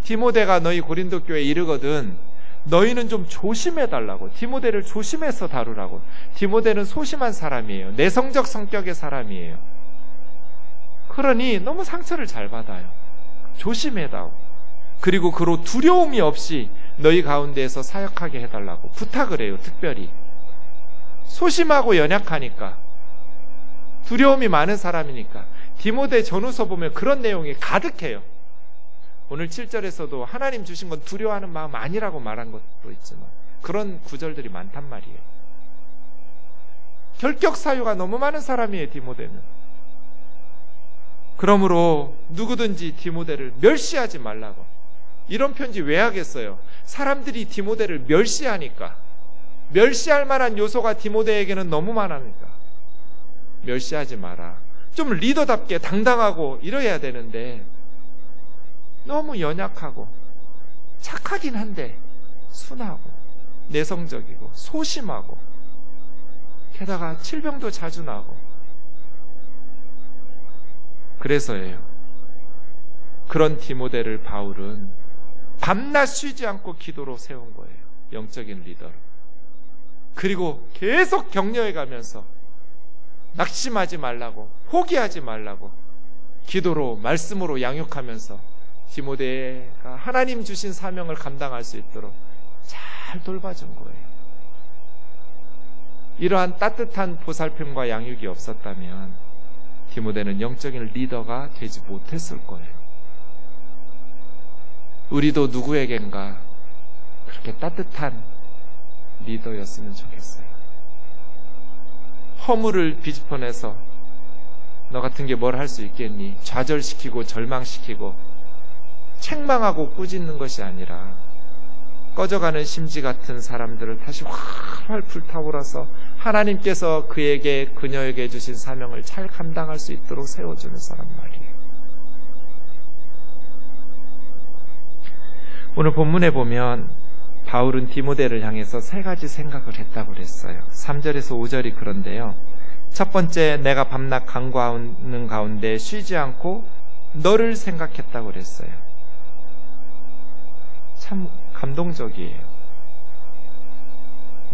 디모데가 너희 고린도 교회에 이르거든 너희는 좀 조심해달라고. 디모데를 조심해서 다루라고. 디모데는 소심한 사람이에요. 내성적 성격의 사람이에요. 그러니 너무 상처를 잘 받아요. 조심해다오. 그리고 그로 두려움이 없이 너희 가운데에서 사역하게 해달라고 부탁을 해요. 특별히 소심하고 연약하니까, 두려움이 많은 사람이니까. 디모데 전후서 보면 그런 내용이 가득해요. 오늘 7절에서도 하나님 주신 건 두려워하는 마음 아니라고 말한 것도 있지만 그런 구절들이 많단 말이에요. 결격 사유가 너무 많은 사람이에요, 디모데는. 그러므로 누구든지 디모데를 멸시하지 말라고. 이런 편지 왜 하겠어요? 사람들이 디모데를 멸시하니까. 멸시할 만한 요소가 디모데에게는 너무 많으니까. 멸시하지 마라. 좀 리더답게 당당하고 이래야 되는데 너무 연약하고 착하긴 한데 순하고 내성적이고 소심하고 게다가 질병도 자주 나고. 그래서예요. 그런 디모데를 바울은 밤낮 쉬지 않고 기도로 세운 거예요. 영적인 리더로. 그리고 계속 격려해 가면서 낙심하지 말라고, 포기하지 말라고 기도로, 말씀으로 양육하면서 디모데가 하나님 주신 사명을 감당할 수 있도록 잘 돌봐준 거예요. 이러한 따뜻한 보살핌과 양육이 없었다면 디모데는 영적인 리더가 되지 못했을 거예요. 우리도 누구에겐가 그렇게 따뜻한 리더였으면 좋겠어요. 허물을 비집어내서 너 같은 게 뭘 할 수 있겠니? 좌절시키고 절망시키고 책망하고 꾸짖는 것이 아니라 꺼져가는 심지 같은 사람들을 다시 활활 불타올라서 하나님께서 그에게, 그녀에게 주신 사명을 잘 감당할 수 있도록 세워주는 사람 말이에요. 오늘 본문에 보면 바울은 디모데를 향해서 세 가지 생각을 했다고 그랬어요. 3절에서 5절이 그런데요. 첫 번째, 내가 밤낮 간구하는 가운데 쉬지 않고 너를 생각했다고 그랬어요. 참 감동적이에요.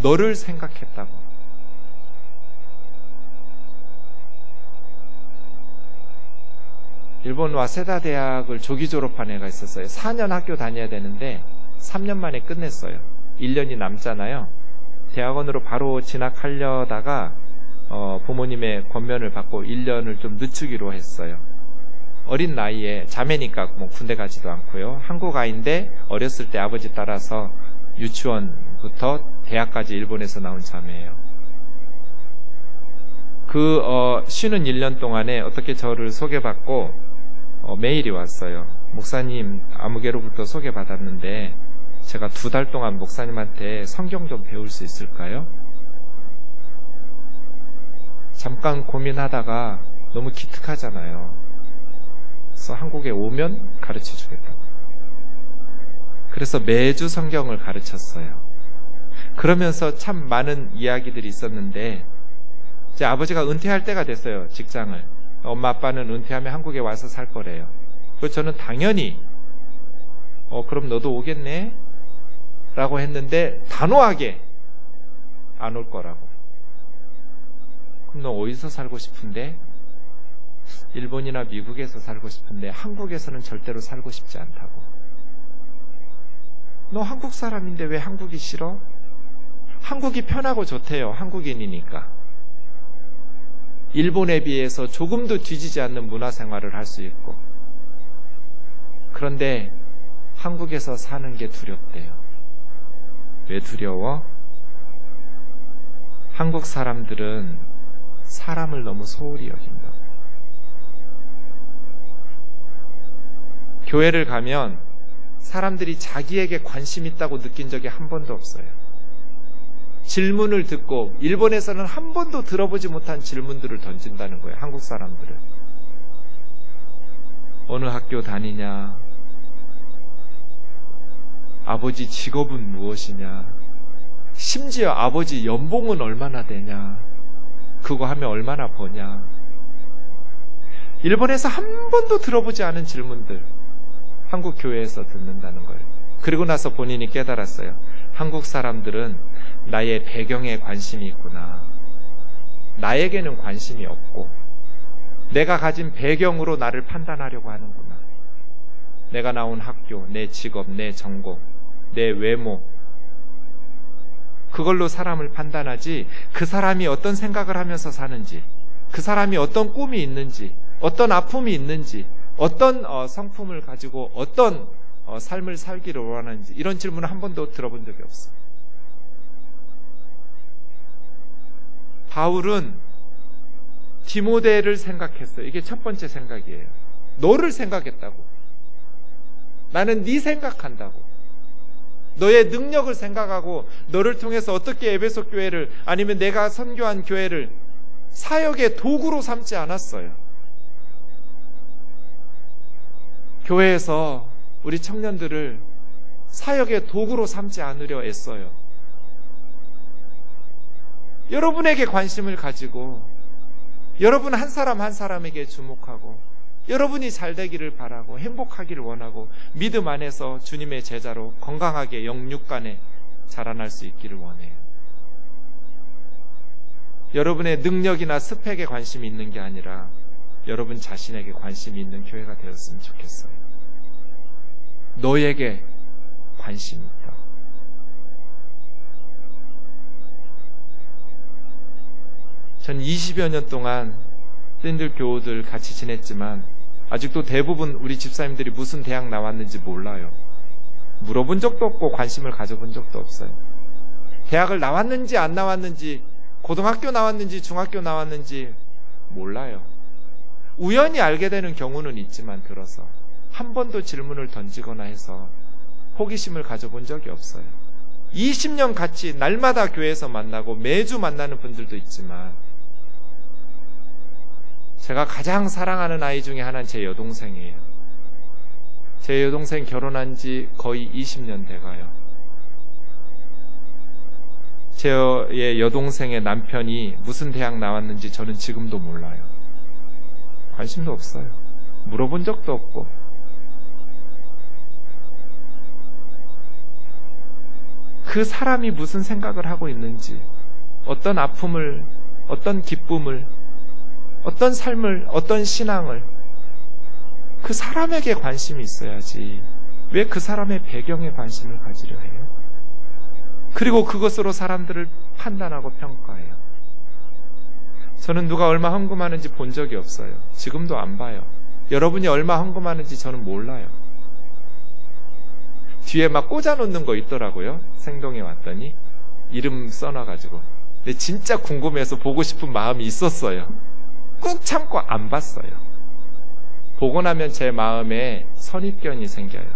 너를 생각했다고. 일본 와세다 대학을 조기 졸업한 애가 있었어요. 4년 학교 다녀야 되는데 3년 만에 끝냈어요. 1년이 남잖아요. 대학원으로 바로 진학하려다가 부모님의 권면을 받고 1년을 좀 늦추기로 했어요. 어린 나이에 자매니까 뭐 군대 가지도 않고요. 한국 아이인데 어렸을 때 아버지 따라서 유치원부터 대학까지 일본에서 나온 자매예요. 쉬는 1년 동안에 어떻게 저를 소개받고 메일이 왔어요. 목사님, 아무개로부터 소개받았는데 제가 2달 동안 목사님한테 성경 좀 배울 수 있을까요? 잠깐 고민하다가 너무 기특하잖아요. 그래서 한국에 오면 가르쳐 주겠다고. 그래서 매주 성경을 가르쳤어요. 그러면서 참 많은 이야기들이 있었는데 제 아버지가 은퇴할 때가 됐어요. 직장을. 엄마 아빠는 은퇴하면 한국에 와서 살 거래요. 그래서 저는 당연히 그럼 너도 오겠네? 라고 했는데 단호하게 안 올 거라고. 그럼 너 어디서 살고 싶은데? 일본이나 미국에서 살고 싶은데 한국에서는 절대로 살고 싶지 않다고. 너 한국 사람인데 왜 한국이 싫어? 한국이 편하고 좋대요. 한국인이니까. 일본에 비해서 조금도 뒤지지 않는 문화생활을 할 수 있고. 그런데 한국에서 사는 게 두렵대요. 왜 두려워? 한국 사람들은 사람을 너무 소홀히 여긴다고. 교회를 가면 사람들이 자기에게 관심 있다고 느낀 적이 한 번도 없어요. 질문을 듣고 일본에서는 한 번도 들어보지 못한 질문들을 던진다는 거예요. 한국 사람들은. 어느 학교 다니냐? 아버지 직업은 무엇이냐? 심지어 아버지 연봉은 얼마나 되냐? 그거 하면 얼마나 버냐? 일본에서 한 번도 들어보지 않은 질문들 한국 교회에서 듣는다는 거예요. 그리고 나서 본인이 깨달았어요. 한국 사람들은 나의 배경에 관심이 있구나. 나에게는 관심이 없고 내가 가진 배경으로 나를 판단하려고 하는구나. 내가 나온 학교, 내 직업, 내 전공, 내 외모, 그걸로 사람을 판단하지 그 사람이 어떤 생각을 하면서 사는지, 그 사람이 어떤 꿈이 있는지, 어떤 아픔이 있는지, 어떤 성품을 가지고 어떤 삶을 살기를 원하는지 이런 질문을 한 번도 들어본 적이 없어요. 바울은 디모데를 생각했어요. 이게 첫 번째 생각이에요. 너를 생각했다고. 나는 네 생각한다고. 너의 능력을 생각하고 너를 통해서 어떻게 에베소 교회를 아니면 내가 선교한 교회를 사역의 도구로 삼지 않았어요. 교회에서 우리 청년들을 사역의 도구로 삼지 않으려 애써요. 여러분에게 관심을 가지고 여러분 한 사람 한 사람에게 주목하고 여러분이 잘 되기를 바라고 행복하기를 원하고 믿음 안에서 주님의 제자로 건강하게 영육간에 자라날 수 있기를 원해요. 여러분의 능력이나 스펙에 관심이 있는 게 아니라 여러분 자신에게 관심이 있는 교회가 되었으면 좋겠어요. 너에게 관심이 있다. 전 20여 년 동안 샌들 교우들 같이 지냈지만 아직도 대부분 우리 집사님들이 무슨 대학 나왔는지 몰라요. 물어본 적도 없고 관심을 가져본 적도 없어요. 대학을 나왔는지 안 나왔는지, 고등학교 나왔는지 중학교 나왔는지 몰라요. 우연히 알게 되는 경우는 있지만 들어서 한 번도 질문을 던지거나 해서 호기심을 가져본 적이 없어요. 20년 같이 날마다 교회에서 만나고 매주 만나는 분들도 있지만 제가 가장 사랑하는 아이 중에 하나는 제 여동생이에요. 제 여동생 결혼한 지 거의 20년 돼가요. 제 여동생의 남편이 무슨 대학 나왔는지 저는 지금도 몰라요. 관심도 없어요. 물어본 적도 없고. 그 사람이 무슨 생각을 하고 있는지, 어떤 아픔을, 어떤 기쁨을, 어떤 삶을, 어떤 신앙을, 그 사람에게 관심이 있어야지 왜 그 사람의 배경에 관심을 가지려 해요? 그리고 그것으로 사람들을 판단하고 평가해요. 저는 누가 얼마 헌금하는지 본 적이 없어요. 지금도 안 봐요. 여러분이 얼마 헌금하는지 저는 몰라요. 뒤에 막 꽂아놓는 거 있더라고요. 생동에 왔더니 이름 써놔가지고. 근데 진짜 궁금해서 보고 싶은 마음이 있었어요. 꾹 참고 안 봤어요. 보고 나면 제 마음에 선입견이 생겨요.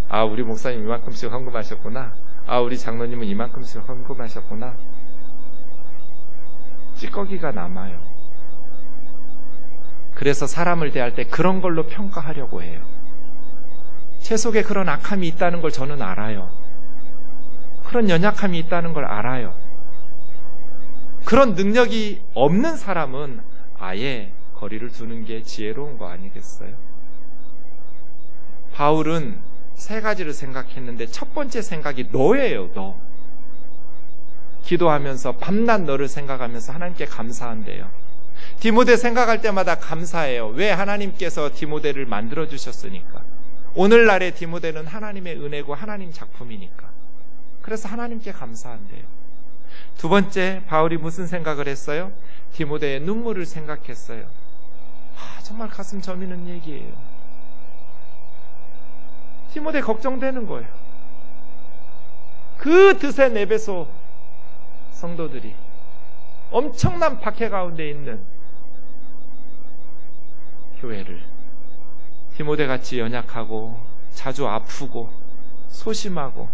아, 우리 목사님 이만큼씩 헌금하셨구나. 아, 우리 장로님은 이만큼씩 헌금하셨구나. 찌꺼기가 남아요. 그래서 사람을 대할 때 그런 걸로 평가하려고 해요. 제 속에 그런 악함이 있다는 걸 저는 알아요. 그런 연약함이 있다는 걸 알아요. 그런 능력이 없는 사람은 아예 거리를 두는 게 지혜로운 거 아니겠어요? 바울은 세 가지를 생각했는데 첫 번째 생각이 너예요, 너. 기도하면서 밤낮 너를 생각하면서 하나님께 감사한대요. 디모데 생각할 때마다 감사해요. 왜? 하나님께서 디모데를 만들어주셨으니까. 오늘날의 디모데는 하나님의 은혜고 하나님 작품이니까. 그래서 하나님께 감사한대요. 두 번째, 바울이 무슨 생각을 했어요? 디모데의 눈물을 생각했어요. 정말 가슴 저미는 얘기예요. 디모데 걱정되는 거예요. 그 드세 에베소 성도들이 엄청난 박해 가운데 있는 교회를 디모데같이 연약하고 자주 아프고 소심하고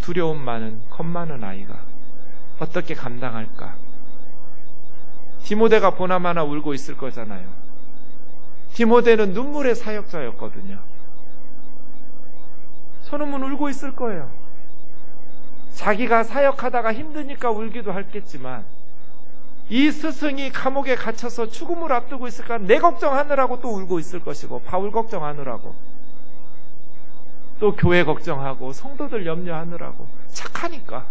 두려움 많은 겁 많은 아이가 어떻게 감당할까? 디모데가 보나마나 울고 있을 거잖아요. 디모데는 눈물의 사역자였거든요. 저놈은 울고 있을 거예요. 자기가 사역하다가 힘드니까 울기도 했겠지만 이 스승이 감옥에 갇혀서 죽음을 앞두고 있을까 내 걱정하느라고 또 울고 있을 것이고, 바울 걱정하느라고, 또 교회 걱정하고 성도들 염려하느라고 착하니까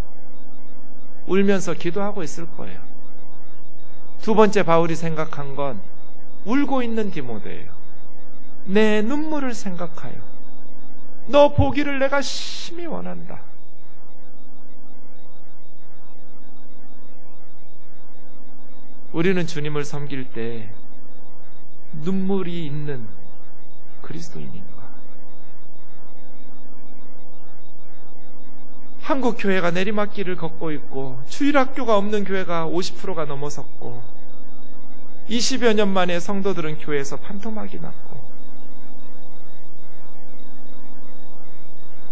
울면서 기도하고 있을 거예요. 두 번째 바울이 생각한 건 울고 있는 디모데예요. 내 눈물을 생각하여 너 보기를 내가 심히 원한다. 우리는 주님을 섬길 때 눈물이 있는 그리스도인인가? 한국 교회가 내리막길을 걷고 있고 주일학교가 없는 교회가 50%가 넘어섰고 20여 년 만에 성도들은 교회에서 판토막이 났고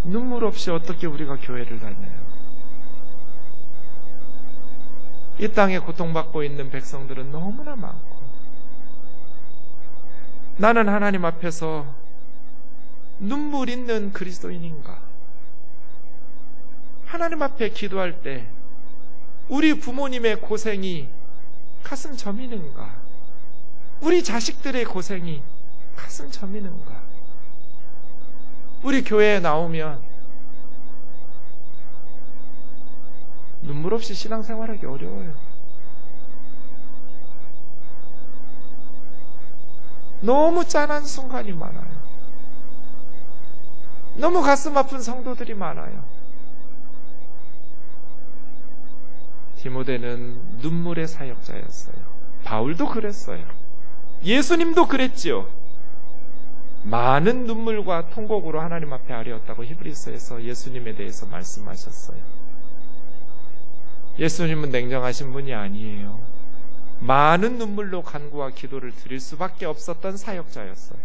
눈물 없이 어떻게 우리가 교회를 다녀요? 이 땅에 고통받고 있는 백성들은 너무나 많고 나는 하나님 앞에서 눈물 있는 그리스도인인가? 하나님 앞에 기도할 때 우리 부모님의 고생이 가슴 저미는가? 우리 자식들의 고생이 가슴 저미는 거야. 우리 교회에 나오면 눈물 없이 신앙생활하기 어려워요. 너무 짠한 순간이 많아요. 너무 가슴 아픈 성도들이 많아요. 디모데는 눈물의 사역자였어요. 바울도 그랬어요. 예수님도 그랬지요. 많은 눈물과 통곡으로 하나님 앞에 아뢰었다고 히브리서에서 예수님에 대해서 말씀하셨어요. 예수님은 냉정하신 분이 아니에요. 많은 눈물로 간구와 기도를 드릴 수밖에 없었던 사역자였어요.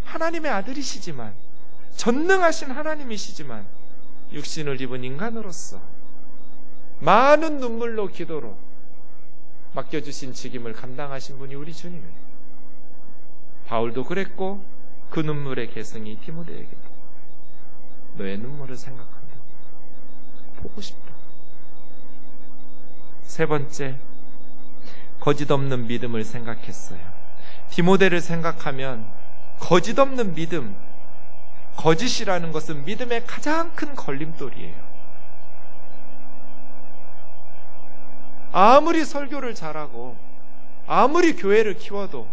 하나님의 아들이시지만, 전능하신 하나님이시지만 육신을 입은 인간으로서 많은 눈물로 기도로 맡겨주신 직임을 감당하신 분이 우리 주님이에요. 바울도 그랬고 그 눈물의 계승이 디모데에게도 너의 눈물을 생각한다. 보고 싶다. 세 번째, 거짓 없는 믿음을 생각했어요. 디모데를 생각하면 거짓 없는 믿음, 거짓이라는 것은 믿음의 가장 큰 걸림돌이에요. 아무리 설교를 잘하고 아무리 교회를 키워도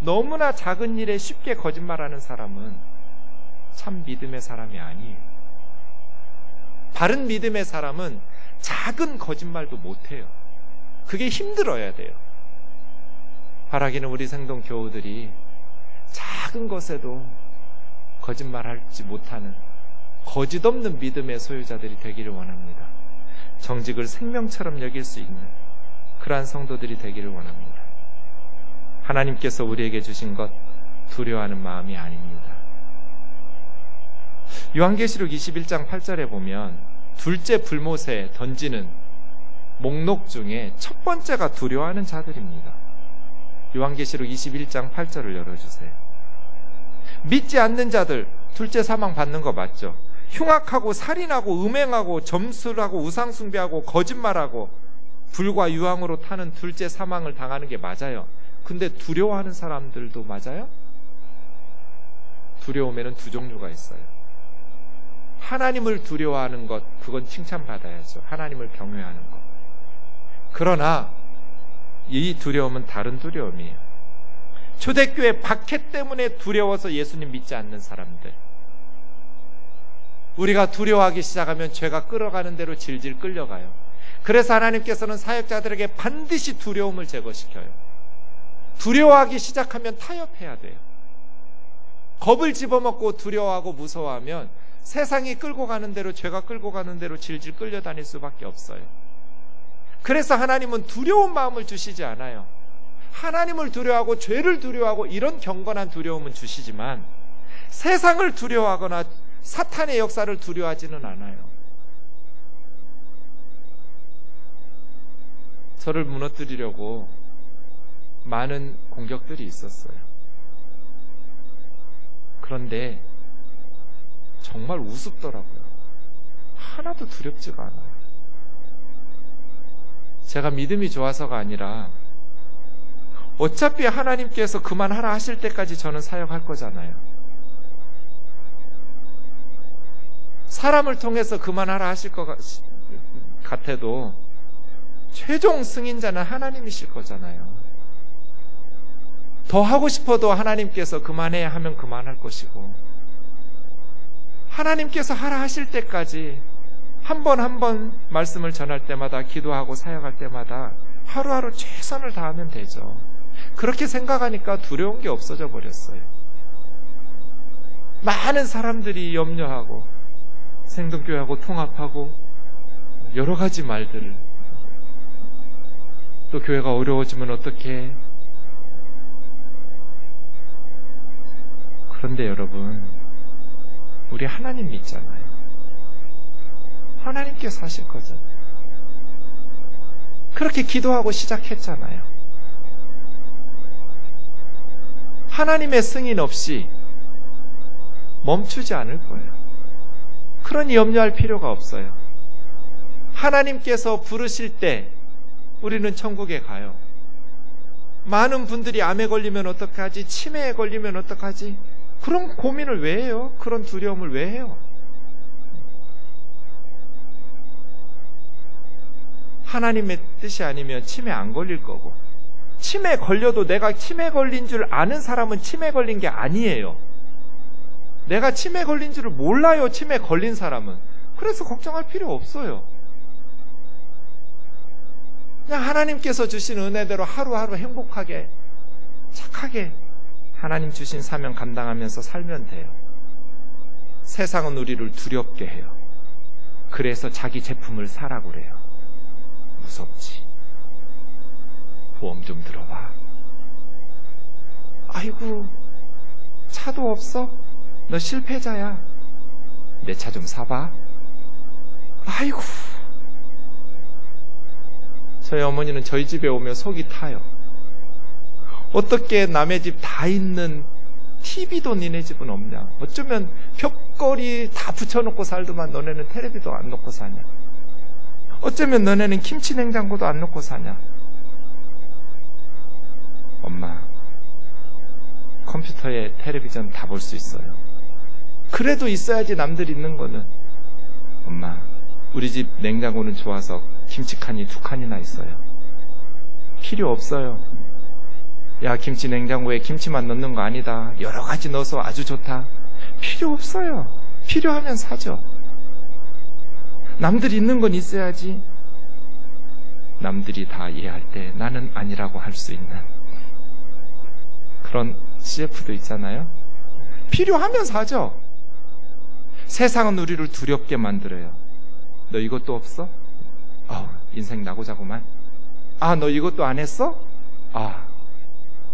너무나 작은 일에 쉽게 거짓말하는 사람은 참 믿음의 사람이 아니에요. 바른 믿음의 사람은 작은 거짓말도 못해요. 그게 힘들어야 돼요. 바라기는 우리 생동 교우들이 작은 것에도 거짓말하지 못하는 거짓 없는 믿음의 소유자들이 되기를 원합니다. 정직을 생명처럼 여길 수 있는 그러한 성도들이 되기를 원합니다. 하나님께서 우리에게 주신 것 두려워하는 마음이 아닙니다. 요한계시록 21장 8절에 보면 둘째 불못에 던지는 목록 중에 첫 번째가 두려워하는 자들입니다. 요한계시록 21장 8절을 열어주세요. 믿지 않는 자들, 둘째 사망 받는 거 맞죠? 흉악하고 살인하고 음행하고 점술하고 우상숭배하고 거짓말하고 불과 유황으로 타는 둘째 사망을 당하는 게 맞아요. 근데 두려워하는 사람들도 맞아요? 두려움에는 두 종류가 있어요. 하나님을 두려워하는 것, 그건 칭찬받아야죠. 하나님을 경외하는 것. 그러나 이 두려움은 다른 두려움이에요. 초대교회 박해 때문에 두려워서 예수님 믿지 않는 사람들. 우리가 두려워하기 시작하면 죄가 끌어가는 대로 질질 끌려가요. 그래서 하나님께서는 사역자들에게 반드시 두려움을 제거시켜요. 두려워하기 시작하면 타협해야 돼요. 겁을 집어먹고 두려워하고 무서워하면 세상이 끌고 가는 대로, 죄가 끌고 가는 대로 질질 끌려다닐 수밖에 없어요. 그래서 하나님은 두려운 마음을 주시지 않아요. 하나님을 두려워하고 죄를 두려워하고 이런 경건한 두려움은 주시지만 세상을 두려워하거나 사탄의 역사를 두려워하지는 않아요. 저를 무너뜨리려고 많은 공격들이 있었어요. 그런데 정말 우습더라고요. 하나도 두렵지가 않아요. 제가 믿음이 좋아서가 아니라 어차피 하나님께서 그만하라 하실 때까지 저는 사역할 거잖아요. 사람을 통해서 그만하라 하실 것 같아도 최종 승인자는 하나님이실 거잖아요. 더 하고 싶어도 하나님께서 그만해야 하면 그만할 것이고, 하나님께서 하라 하실 때까지 한 번 한 번 말씀을 전할 때마다, 기도하고 사역할 때마다 하루하루 최선을 다하면 되죠. 그렇게 생각하니까 두려운 게 없어져 버렸어요. 많은 사람들이 염려하고 생동교회하고 통합하고 여러 가지 말들을, 또 교회가 어려워지면 어떻게. 그런데 여러분, 우리 하나님 믿잖아요. 하나님께서 하실 거잖아요. 그렇게 기도하고 시작했잖아요. 하나님의 승인 없이 멈추지 않을 거예요. 그러니 염려할 필요가 없어요. 하나님께서 부르실 때 우리는 천국에 가요. 많은 분들이 암에 걸리면 어떡하지? 치매에 걸리면 어떡하지? 그런 고민을 왜 해요? 그런 두려움을 왜 해요? 하나님의 뜻이 아니면 치매 안 걸릴 거고, 치매 걸려도 내가 치매 걸린 줄 아는 사람은 치매 걸린 게 아니에요. 내가 치매 걸린 줄을 몰라요, 치매 걸린 사람은. 그래서 걱정할 필요 없어요. 그냥 하나님께서 주신 은혜대로 하루하루 행복하게, 착하게 하나님 주신 사명 감당하면서 살면 돼요. 세상은 우리를 두렵게 해요. 그래서 자기 제품을 사라고 그래요. 무섭지. 보험 좀 들어봐. 아이고, 차도 없어? 너 실패자야. 내 차 좀 사봐. 아이고. 저희 어머니는 저희 집에 오면 속이 타요. 어떻게 남의 집 다 있는 TV도 니네 집은 없냐? 어쩌면 벽걸이 다 붙여놓고 살더만 너네는 텔레비도 안 놓고 사냐? 어쩌면 너네는 김치 냉장고도 안 놓고 사냐? 엄마, 컴퓨터에 텔레비전 다 볼 수 있어요. 그래도 있어야지 남들 있는 거는. 엄마, 우리 집 냉장고는 좋아서 김치칸이 2칸이나 있어요. 필요 없어요. 야, 김치 냉장고에 김치만 넣는 거 아니다. 여러 가지 넣어서 아주 좋다. 필요 없어요. 필요하면 사죠. 남들이 있는 건 있어야지. 남들이 다 이해할 때 나는 아니라고 할 수 있는 그런 CF도 있잖아요. 필요하면 사죠. 세상은 우리를 두렵게 만들어요. 너 이것도 없어? 인생 나고자구만. 너 이것도 안 했어?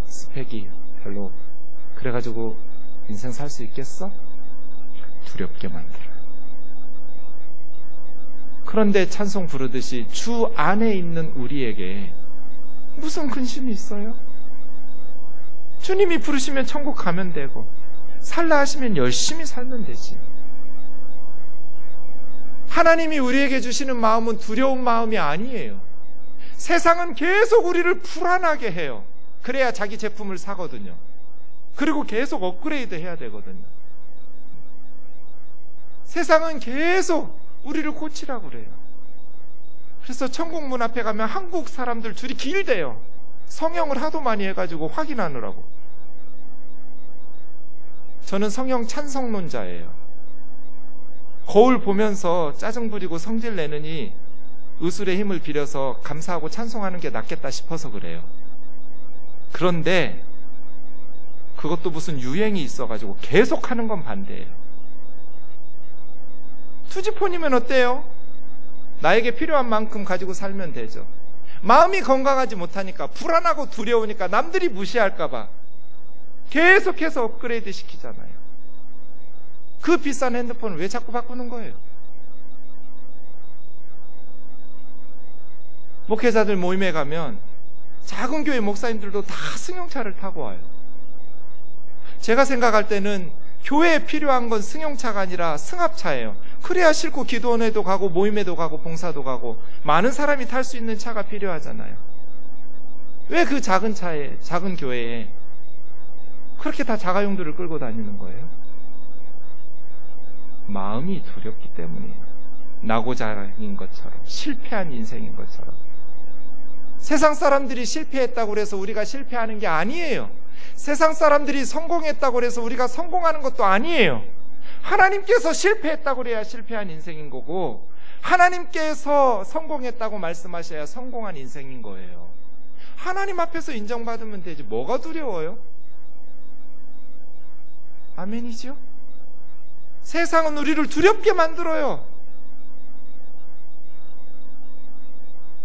스펙이 별로. 그래가지고 인생 살 수 있겠어? 두렵게 만들어요. 그런데 찬송 부르듯이 주 안에 있는 우리에게 무슨 근심이 있어요? 주님이 부르시면 천국 가면 되고, 살라 하시면 열심히 살면 되지. 하나님이 우리에게 주시는 마음은 두려운 마음이 아니에요. 세상은 계속 우리를 불안하게 해요. 그래야 자기 제품을 사거든요. 그리고 계속 업그레이드 해야 되거든요. 세상은 계속 우리를 고치라고 그래요. 그래서 천국 문 앞에 가면 한국 사람들 줄이 길대요. 성형을 하도 많이 해가지고 확인하느라고. 저는 성형 찬성론자예요. 거울 보면서 짜증 부리고 성질 내느니 의술의 힘을 빌려서 감사하고 찬송하는 게 낫겠다 싶어서 그래요. 그런데 그것도 무슨 유행이 있어가지고 계속 하는 건 반대예요. 투지폰이면 어때요? 나에게 필요한 만큼 가지고 살면 되죠. 마음이 건강하지 못하니까, 불안하고 두려우니까, 남들이 무시할까봐 계속해서 업그레이드 시키잖아요. 그 비싼 핸드폰을 왜 자꾸 바꾸는 거예요? 목회자들 모임에 가면 작은 교회 목사님들도 다 승용차를 타고 와요. 제가 생각할 때는 교회에 필요한 건 승용차가 아니라 승합차예요. 그래야 싣고 기도원에도 가고 모임에도 가고 봉사도 가고 많은 사람이 탈 수 있는 차가 필요하잖아요. 왜 그 작은 차에, 작은 교회에 그렇게 다 자가용들을 끌고 다니는 거예요? 마음이 두렵기 때문이에요. 낙오자인 것처럼, 실패한 인생인 것처럼. 세상 사람들이 실패했다고 해서 우리가 실패하는 게 아니에요. 세상 사람들이 성공했다고 해서 우리가 성공하는 것도 아니에요. 하나님께서 실패했다고 해야 실패한 인생인 거고, 하나님께서 성공했다고 말씀하셔야 성공한 인생인 거예요. 하나님 앞에서 인정받으면 되지 뭐가 두려워요? 아멘이죠? 세상은 우리를 두렵게 만들어요.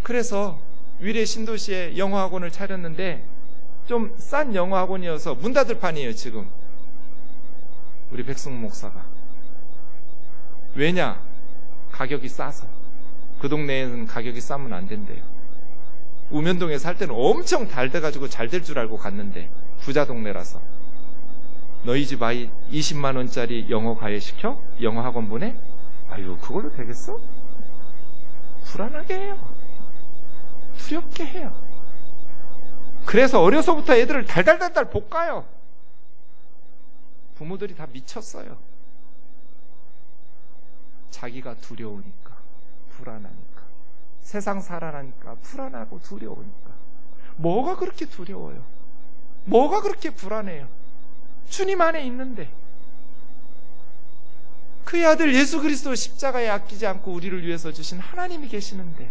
그래서 위례 신도시에 영어학원을 차렸는데 좀 싼 영어학원이어서 문 닫을 판이에요. 지금 우리 백승 목사가. 왜냐? 가격이 싸서. 그 동네에는 가격이 싸면 안 된대요. 우면동에 살 때는 엄청 달돼가지고 잘 될 줄 알고 갔는데 부자 동네라서. 너희 집 아이 20만 원짜리 영어 과외 시켜? 영어 학원 보내? 아유, 그걸로 되겠어? 불안하게 해요. 두렵게 해요. 그래서 어려서부터 애들을 달달달달 볶아요. 부모들이 다 미쳤어요. 자기가 두려우니까, 불안하니까, 세상 살아나니까 불안하고 두려우니까. 뭐가 그렇게 두려워요? 뭐가 그렇게 불안해요? 주님 안에 있는데. 그의 아들 예수 그리스도 십자가에 아끼지 않고 우리를 위해서 주신 하나님이 계시는데,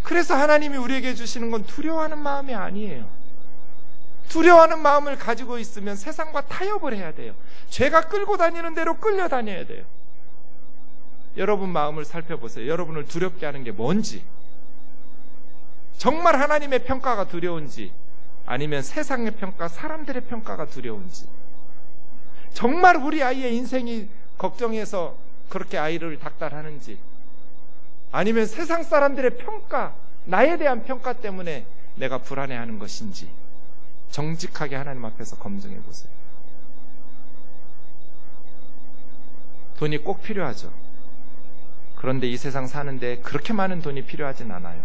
그래서 하나님이 우리에게 주시는 건 두려워하는 마음이 아니에요. 두려워하는 마음을 가지고 있으면 세상과 타협을 해야 돼요. 죄가 끌고 다니는 대로 끌려다녀야 돼요. 여러분 마음을 살펴보세요. 여러분을 두렵게 하는 게 뭔지, 정말 하나님의 평가가 두려운지, 아니면 세상의 평가, 사람들의 평가가 두려운지, 정말 우리 아이의 인생이 걱정해서 그렇게 아이를 닥달하는지, 아니면 세상 사람들의 평가, 나에 대한 평가 때문에 내가 불안해하는 것인지 정직하게 하나님 앞에서 검증해 보세요. 돈이 꼭 필요하죠. 그런데 이 세상 사는데 그렇게 많은 돈이 필요하진 않아요.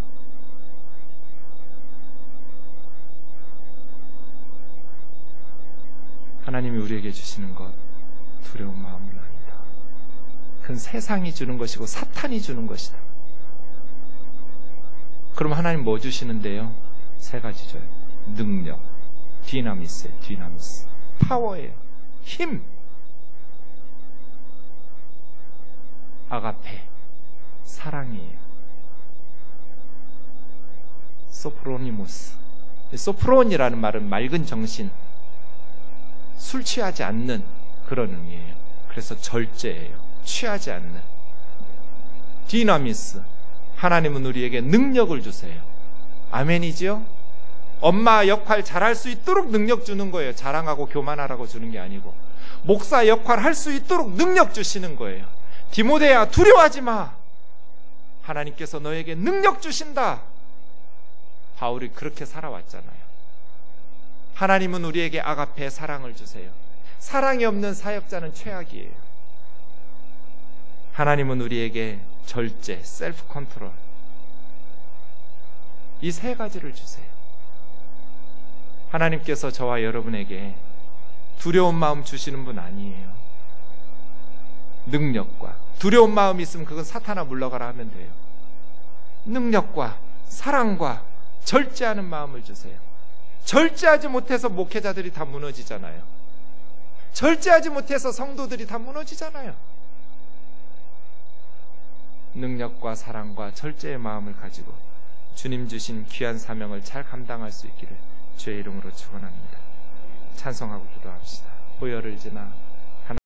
하나님이 우리에게 주시는 것, 두려운 마음을 아니다. 그건 세상이 주는 것이고 사탄이 주는 것이다. 그럼 하나님 뭐 주시는데요? 세 가지 줘요. 능력, 디나미스예요. 디나미스, 파워예요. 힘, 아가페, 사랑이에요. 소프로니모스. 소프론이라는 말은 맑은 정신, 술 취하지 않는 그런 의미예요. 그래서 절제예요. 취하지 않는. 디나미스, 하나님은 우리에게 능력을 주세요. 아멘이지요? 엄마 역할 잘할 수 있도록 능력 주는 거예요. 자랑하고 교만하라고 주는 게 아니고, 목사 역할 할 수 있도록 능력 주시는 거예요. 디모데야, 두려워하지 마. 하나님께서 너에게 능력 주신다. 바울이 그렇게 살아왔잖아요. 하나님은 우리에게 아가페, 사랑을 주세요. 사랑이 없는 사역자는 최악이에요. 하나님은 우리에게 절제, 셀프 컨트롤, 이 세 가지를 주세요. 하나님께서 저와 여러분에게 두려운 마음 주시는 분 아니에요. 능력과 두려운 마음이 있으면 그건 사탄아 물러가라 하면 돼요. 능력과 사랑과 절제하는 마음을 주세요. 절제하지 못해서 목회자들이 다 무너지잖아요. 절제하지 못해서 성도들이 다 무너지잖아요. 능력과 사랑과 절제의 마음을 가지고 주님 주신 귀한 사명을 잘 감당할 수 있기를 주의 이름으로 축원합니다. 찬송하고 기도합시다. 보혈을 지나